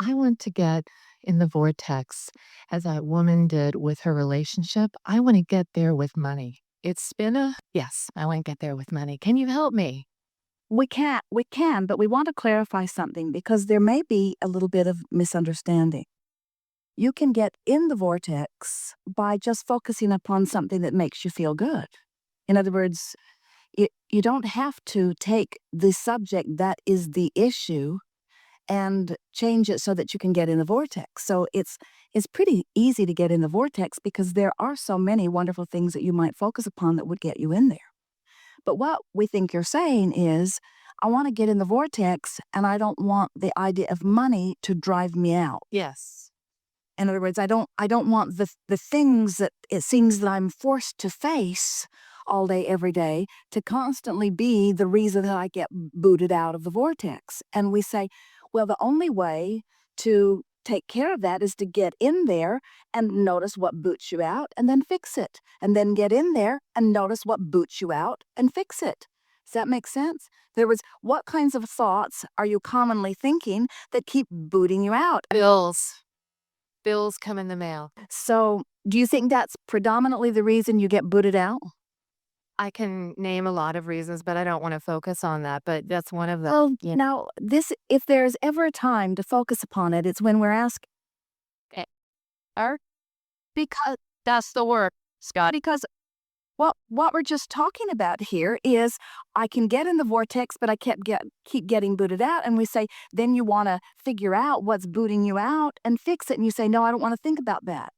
I want to get in the vortex as that woman did with her relationship. I want to get there with money. It's been yes, I want to get there with money. Can you help me? We can, but we want to clarify something because there may be a little bit of misunderstanding. You can get in the vortex by just focusing upon something that makes you feel good. In other words, you don't have to take the subject that is the issue and change it so that you can get in the vortex. So it's pretty easy to get in the vortex because there are so many wonderful things that you might focus upon that would get you in there. But what we think you're saying is, I want to get in the vortex and I don't want the idea of money to drive me out. Yes. In other words, I don't want the things that it seems that I'm forced to face all day, every day, to constantly be the reason that I get booted out of the vortex. And we say, well, the only way to take care of that is to get in there and notice what boots you out and then fix it. And then get in there and notice what boots you out and fix it. Does that make sense? There was what kinds of thoughts are you commonly thinking that keep booting you out? Bills. Bills come in the mail. So, do you think that's predominantly the reason you get booted out? I can name a lot of reasons, but I don't want to focus on that. But that's one of them. Well, now, this if there's ever a time to focus upon it, it's when we're asking, Or because that's the word, Scott. because what we're just talking about here is I can get in the vortex, but I keep getting booted out. And we say, then you want to figure out what's booting you out and fix it. And you say, no, I don't want to think about that.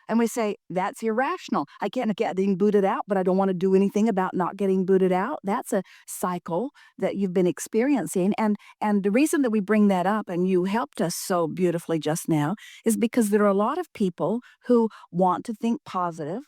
And we say, that's irrational. I can't get getting booted out, but I don't want to do anything about not getting booted out. That's a cycle that you've been experiencing. And the reason that we bring that up, and you helped us so beautifully just now, is because there are a lot of people who want to think positive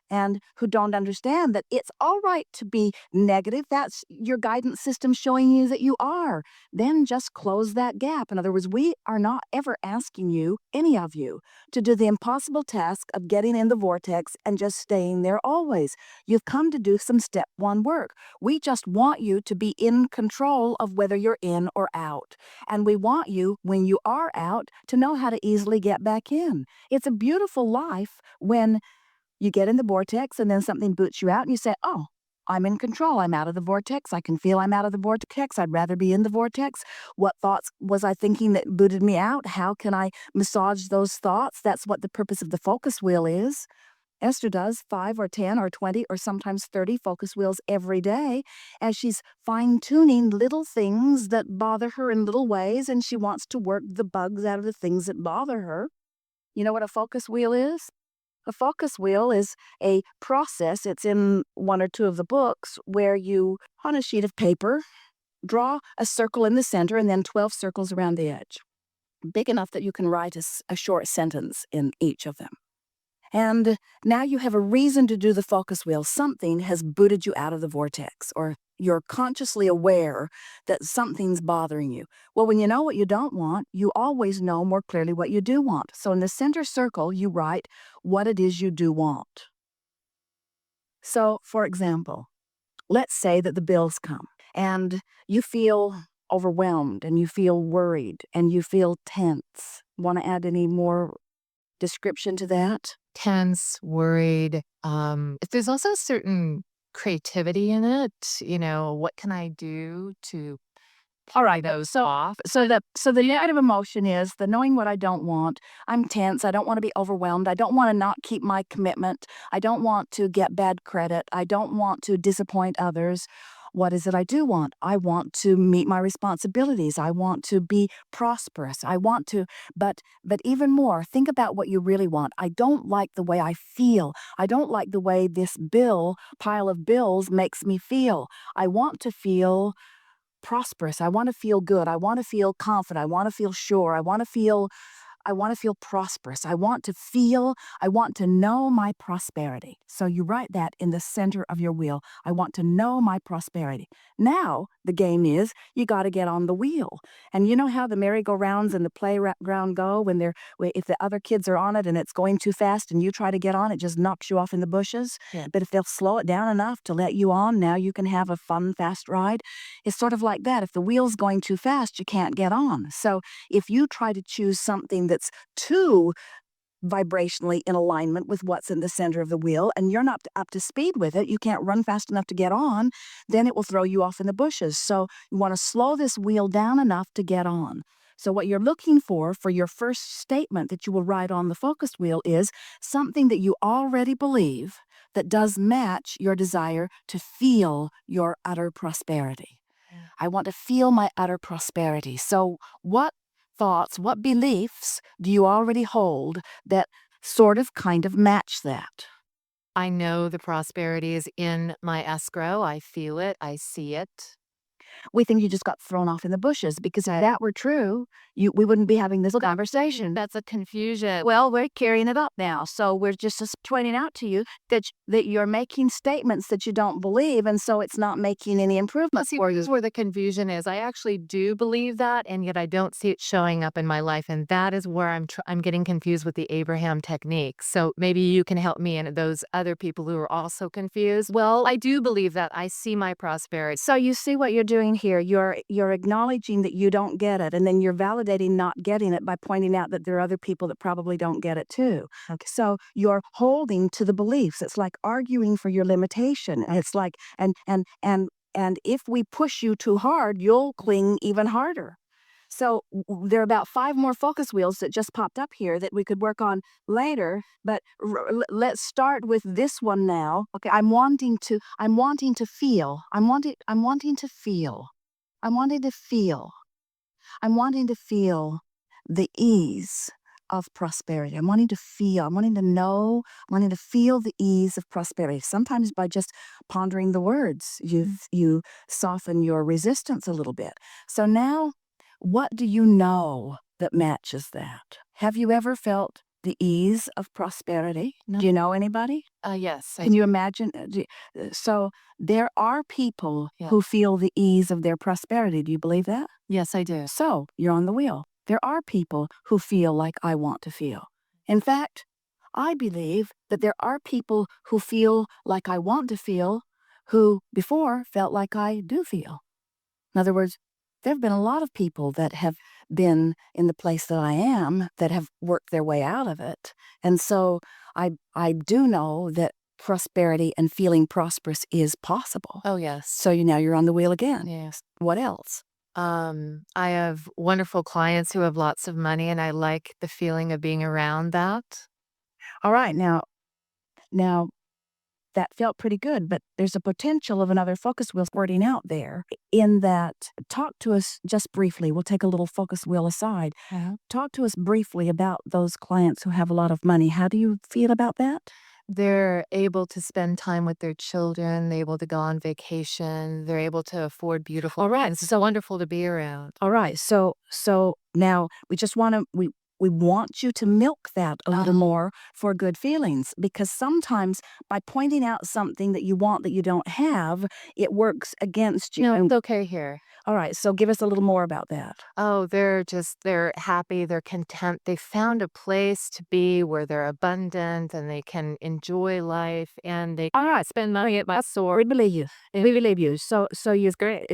and who don't understand that it's all right to be negative. That's your guidance system showing you that you are. Then just close that gap. In other words, we are not ever asking you, any of you, to do the impossible task of getting in the vortex and just staying there always. You've come to do some step one work. We just want you to be in control of whether you're in or out. And we want you, when you are out, to know how to easily get back in. It's a beautiful life when you get in the vortex and then something boots you out and you say, oh, I'm in control. I'm out of the vortex. I can feel I'm out of the vortex. I'd rather be in the vortex. What thoughts was I thinking that booted me out? How can I massage those thoughts? That's what the purpose of the focus wheel is. Esther does 5 or 10 or 20 or sometimes 30 focus wheels every day as she's fine tuning little things that bother her in little ways, and she wants to work the bugs out of the things that bother her. You know what a focus wheel is? A focus wheel is a process, it's in one or two of the books, where you, on a sheet of paper, draw a circle in the center and then 12 circles around the edge, big enough that you can write a short sentence in each of them. And now you have a reason to do the focus wheel. Something has booted you out of the vortex, or you're consciously aware that something's bothering you. Well, when you know what you don't want, you always know more clearly what you do want. So in the center circle, you write what it is you do want. So, for example, let's say that the bills come and you feel overwhelmed and you feel worried and you feel tense. Want to add any more description to that? Tense, worried. There's also certain creativity in it. What can I do to All pay right. those So off? so the negative emotion is the knowing what I don't want. I'm tense. I don't want to be overwhelmed. I don't want to not keep my commitment. I don't want to get bad credit. I don't want to disappoint others. What is it I do want? I want to meet my responsibilities. I want to be prosperous. I want to, but even more, think about what you really want. I don't like the way I feel. I don't like the way this pile of bills makes me feel. I want to feel prosperous. I want to feel good. I want to feel confident. I want to feel sure. I want to feel I want to feel prosperous. I want to know my prosperity. So you write that in the center of your wheel. I want to know my prosperity. Now, the game is you got to get on the wheel. And you know how the merry-go-rounds and the playground go if the other kids are on it and it's going too fast and you try to get on, it just knocks you off in the bushes. Yeah. But if they'll slow it down enough to let you on, now you can have a fun, fast ride. It's sort of like that. If the wheel's going too fast, you can't get on. So if you try to choose something that's too vibrationally in alignment with what's in the center of the wheel and you're not up to speed with it, you can't run fast enough to get on, then it will throw you off in the bushes. So you want to slow this wheel down enough to get on. So what you're looking for your first statement that you will write on the focus wheel is something that you already believe that does match your desire to feel your utter prosperity. I want to feel my utter prosperity. So what thoughts, what beliefs do you already hold that sort of kind of match that? I know the prosperity is in my escrow. I feel it. I see it. We think you just got thrown off in the bushes because if that were true, we wouldn't be having this conversation. That's a confusion. Well, we're carrying it up now. So we're just pointing out to you that you're making statements that you don't believe, and so it's not making any improvements See, for you. this is where the confusion is. I actually do believe that, and yet I don't see it showing up in my life, and that is where I'm getting confused with the Abraham technique. So maybe you can help me and those other people who are also confused. Well, I do believe that. I see my prosperity. So you see what you're doing here. You're acknowledging that you don't get it, and then you're validating not getting it by pointing out that there are other people that probably don't get it too. Okay. So you're holding to the beliefs. It's like arguing for your limitation. And it's like and if we push you too hard, you'll cling even harder. So there are about 5 more focus wheels that just popped up here that we could work on later, but let's start with this one now. Okay, I'm wanting to feel. I'm wanting to feel. I'm wanting to feel. I'm wanting to feel the ease of prosperity. I'm wanting to feel, I'm wanting to know, I'm wanting to feel the ease of prosperity. Sometimes by just pondering the words, you soften your resistance a little bit. So now, what do you know that matches that? Have you ever felt the ease of prosperity? No. Do you know anybody? Yes. Can you imagine? So there are people who feel the ease of their prosperity. Do you believe that? Yes, I do. So you're on the wheel. There are people who feel like I want to feel. In fact, I believe that there are people who feel like I want to feel who before felt like I do feel. In other words, there have been a lot of people that have been in the place that I am that have worked their way out of it. And so I do know that prosperity and feeling prosperous is possible. Oh, yes. So now you're on the wheel again. Yes. What else? I have wonderful clients who have lots of money, and I like the feeling of being around that. All right, now that felt pretty good, but there's a potential of another focus wheel squirting out there in that talk to us just briefly. We'll take a little focus wheel aside. Talk to us briefly about those clients who have a lot of money. How do you feel about that? They're able to spend time with their children, they're able to go on vacation, they're able to afford beautiful. All right. It's so wonderful to be around. All right. So now we just want to we want you to milk that a little more for good feelings, because sometimes by pointing out something that you want that you don't have, it works against you. No, it's okay here. All right. So give us a little more about that. Oh, they're happy, they're content. They found a place to be where they're abundant and they can enjoy life and they All right. spend money at my store. We believe you. We believe you. So you're great.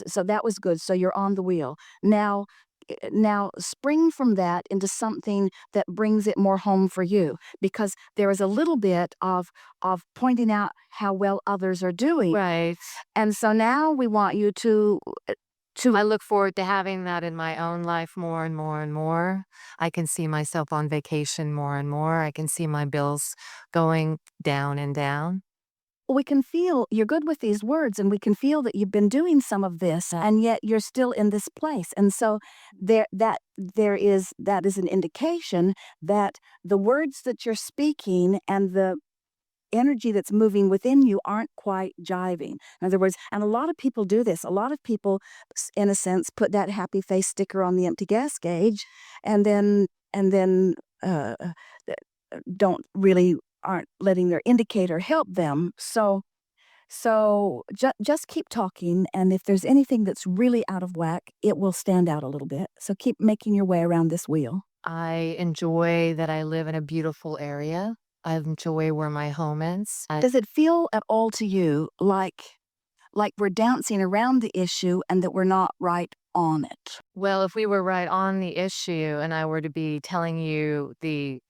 So that was good. So you're on the wheel. Now spring from that into something that brings it more home for you, because there is a little bit of pointing out how well others are doing. Right. And so now we want you to I look forward to having that in my own life more and more and more. I can see myself on vacation more and more. I can see my bills going down and down. we can feel you're good with these words, and we can feel that you've been doing some of this, and yet you're still in this place. And so that is an indication that the words that you're speaking and energy that's moving within you aren't quite jiving. In other words, and a lot of people do this. A lot of people, in a sense, put that happy face sticker on the empty gas gauge, and then uh, don't really aren't letting their indicator help them. So just keep talking, and if there's anything that's really out of whack, it will stand out a little bit. So keep making your way around this wheel. I enjoy that I live in a beautiful area. I enjoy where my home is. Does it feel at all to you like we're dancing around the issue and that we're not right on it? Well, if we were right on the issue and I were to be telling you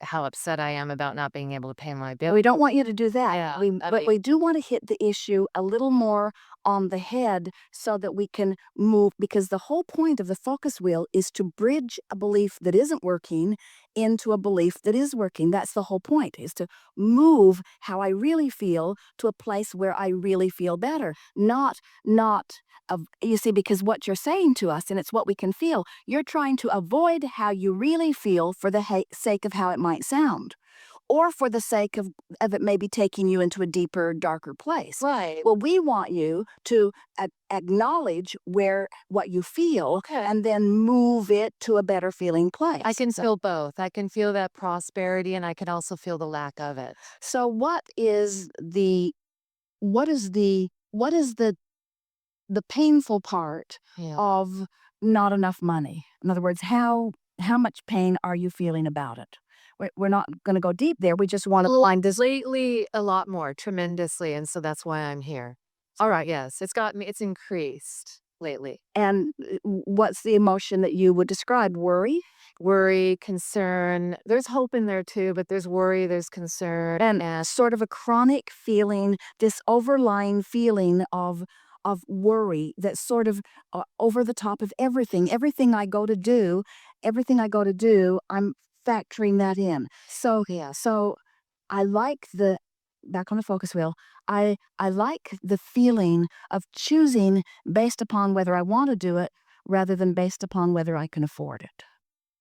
how upset I am about not being able to pay my bill. We don't want you to do that. Yeah, But we do want to hit the issue a little more on the head so that we can move, because the whole point of the focus wheel is to bridge a belief that isn't working into a belief that is working. That's the whole point, is to move how I really feel to a place where I really feel better. Not you see, because what you're saying to us, and it's what we can feel, you're trying to avoid how you really feel for the sake of how it might sound, or for the sake of it maybe taking you into a deeper, darker place. Right. Well, we want you to acknowledge what you feel, Okay. and then move it to a better feeling place. I can feel both. I can feel that prosperity and I can also feel the lack of it. So what is the painful part Yeah. of not enough money? In other words, how much pain are you feeling about it? We're not going to go deep there. We just want to find this. Lately, a lot more, tremendously, and so that's why I'm here. All right, yes, it's increased lately. And what's the emotion that you would describe? Worry? Worry, concern, there's hope in there too, but there's worry, there's concern, And sort of a chronic feeling, this overlying feeling of worry that's sort of over the top of everything. Everything I go to do, I'm factoring that in. So yeah. so I like the back on the focus wheel. I like the feeling of choosing based upon whether I want to do it rather than based upon whether I can afford it.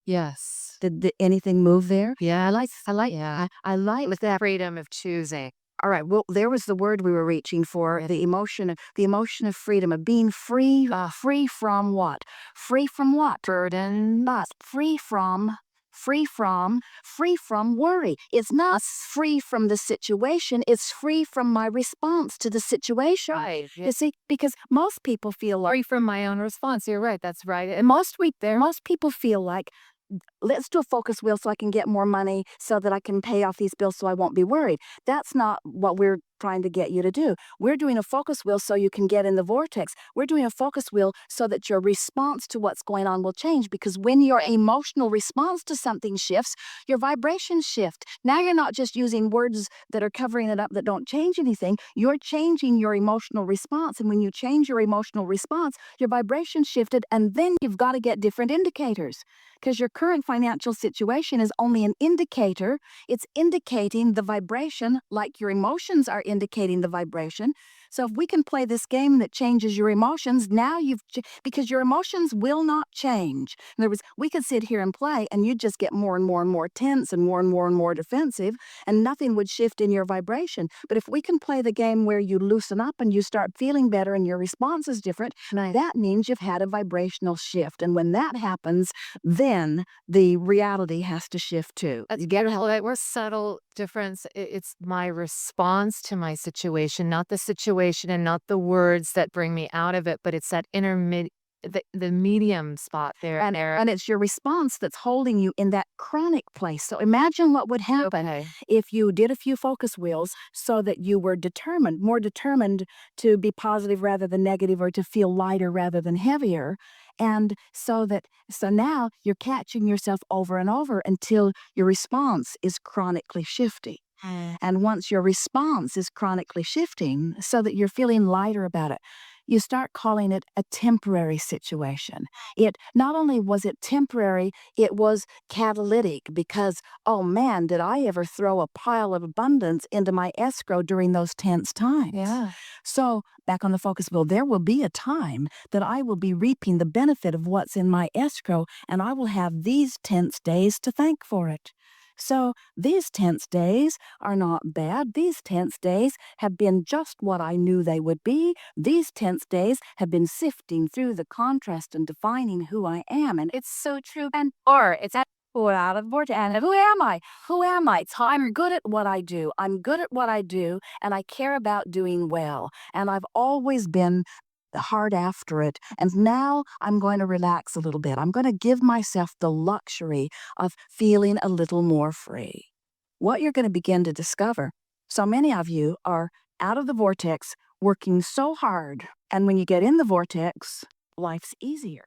Yes. Did anything move there? Yeah, Yeah, I like with that. freedom of choosing. All right. Well, there was the word we were reaching for, the emotion of freedom, of being free. Free from what? Free from what? Burden. But free from worry. It's not free from the situation. It's free from my response to the situation. Right. You see, because most people feel like Free from my own response. You're right. That's right. and most people feel like, let's do a focus wheel so I can get more money so that I can pay off these bills so I won't be worried. That's not what we're trying to get you to do. We're doing a focus wheel so you can get in the vortex. We're doing a focus wheel so that your response to what's going on will change, because when your emotional response to something shifts, your vibrations shift. Now you're not just using words that are covering it up that don't change anything. You're changing your emotional response. And when you change your emotional response, your vibration shifted, and then you've got to get different indicators, because your current financial situation is only an indicator. It's indicating the vibration, like your emotions are indicating the vibration. So if we can play this game that changes your emotions, now because your emotions will not change. In other words, we could sit here and play and you'd just get more and more and more tense and more defensive, and nothing would shift in your vibration. But if we can play the game where you loosen up and you start feeling better and your response is different, that means you've had a vibrational shift. And when that happens, then the reality has to shift too. You get a more subtle difference. It's my response to my situation, not the situation and not the words that bring me out of it, but it's that the medium spot there. And it's your response that's holding you in that chronic place. So imagine what would happen if you did a few focus wheels so that you were more determined to be positive rather than negative, or to feel lighter rather than heavier. And so now you're catching yourself over and over until your response is chronically shifting. And once your response is chronically shifting so that you're feeling lighter about it, you start calling it a temporary situation. It not only was it temporary, it was catalytic, because, oh man, did I ever throw a pile of abundance into my escrow during those tense times. Yeah. So back on the focus wheel, there will be a time that I will be reaping the benefit of what's in my escrow, and I will have these tense days to thank for it. So these tense days are not bad. These tense days have been just what I knew they would be. These tense days have been sifting through the contrast and defining who I am. And it's so true. And or it's at or out of vortex. And who am I? Who am I? I'm good at what I do. I'm good at what I do, and I care about doing well. And I've always been hard after it. And now I'm going to relax a little bit. I'm going to give myself the luxury of feeling a little more free. What you're going to begin to discover, so many of you are out of the vortex working so hard. And when you get in the vortex, life's easier.